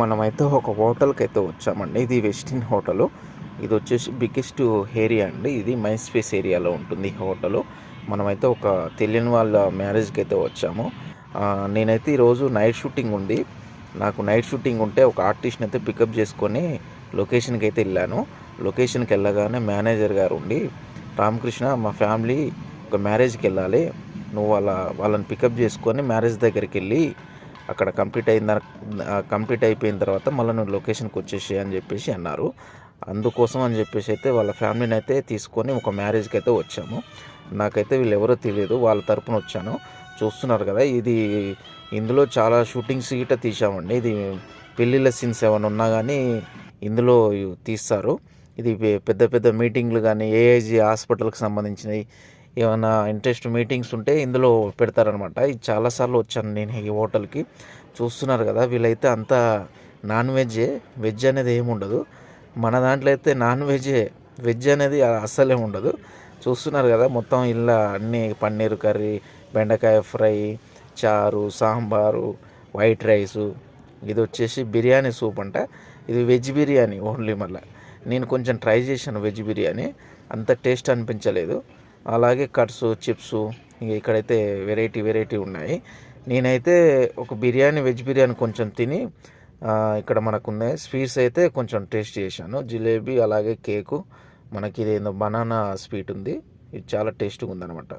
మనమైతే ఒక హోటల్కి అయితే వచ్చామండి. ఇది వెస్టిన్ హోటలు. ఇది వచ్చేసి బిగ్గెస్ట్ ఏరియా అండి. ఇది మైండ్ స్పేస్ ఏరియాలో ఉంటుంది ఈ హోటలు. మనమైతే ఒక తెలియని వాళ్ళ మ్యారేజ్కి అయితే వచ్చాము. నేనైతే ఈరోజు నైట్ షూటింగ్ ఉంది. నాకు నైట్ షూటింగ్ ఉంటే ఒక ఆర్టిస్ట్ని అయితే పికప్ చేసుకొని లొకేషన్కి అయితే వెళ్ళాను. లొకేషన్కి వెళ్ళగానే మేనేజర్ గారు ఉండి, రామకృష్ణ మా ఫ్యామిలీ ఒక మ్యారేజ్కి వెళ్ళాలి, నువ్వు వాళ్ళని పికప్ చేసుకొని మ్యారేజ్ దగ్గరికి వెళ్ళి అక్కడ కంప్లీట్ అయిపోయిన తర్వాత మళ్ళీ నువ్వు లొకేషన్కి వచ్చేసి అని చెప్పేసి అన్నారు. అందుకోసం అని చెప్పేసి అయితే వాళ్ళ ఫ్యామిలీని అయితే తీసుకొని ఒక మ్యారేజ్కి అయితే వచ్చాము. నాకైతే వీళ్ళు ఎవరో తెలియదు, వాళ్ళ తరపున వచ్చాను. చూస్తున్నారు కదా, ఇందులో చాలా షూటింగ్స్ గిట్ట తీసామండి. ఇది పెళ్ళిళ్ళ సీన్స్ ఏమైనా ఉన్నా కానీ ఇందులో తీస్తారు. ఇది పెద్ద పెద్ద మీటింగ్లు కానీ ఏఐజీ హాస్పిటల్కి సంబంధించినవి ఏమైనా ఇంట్రెస్ట్ మీటింగ్స్ ఉంటే ఇందులో పెడతారనమాట. ఇది చాలాసార్లు వచ్చాను నేను ఈ హోటల్కి. చూస్తున్నారు కదా, వీళ్ళైతే అంతా నాన్ వెజ్ అనేది ఏమి ఉండదు. మన దాంట్లో అయితే వెజ్ అనేది అస్సలే ఉండదు. చూస్తున్నారు కదా, మొత్తం ఇలా అన్నీ పన్నీర్ కర్రీ, బెండకాయ ఫ్రై, చారు, సాంబారు, వైట్ రైసు, ఇది వచ్చేసి బిర్యానీ సూప్ అంట. ఇది వెజ్ బిర్యానీ ఓన్లీ. మళ్ళీ నేను కొంచెం ట్రై చేశాను వెజ్ బిర్యానీ, అంత టేస్ట్ అనిపించలేదు. అలాగే కట్స్, చిప్స్, ఇక్కడైతే వెరైటీ ఉన్నాయి. నేనైతే ఒక వెజ్ బిర్యానీ కొంచెం తిని ఇక్కడ మనకున్న స్వీట్స్ అయితే కొంచెం టేస్ట్ చేశాను. జిలేబీ అలాగే కేకు, మనకి ఇదేందో బనానా స్వీట్ ఉంది. ఇది చాలా టేస్ట్గా ఉందన్నమాట.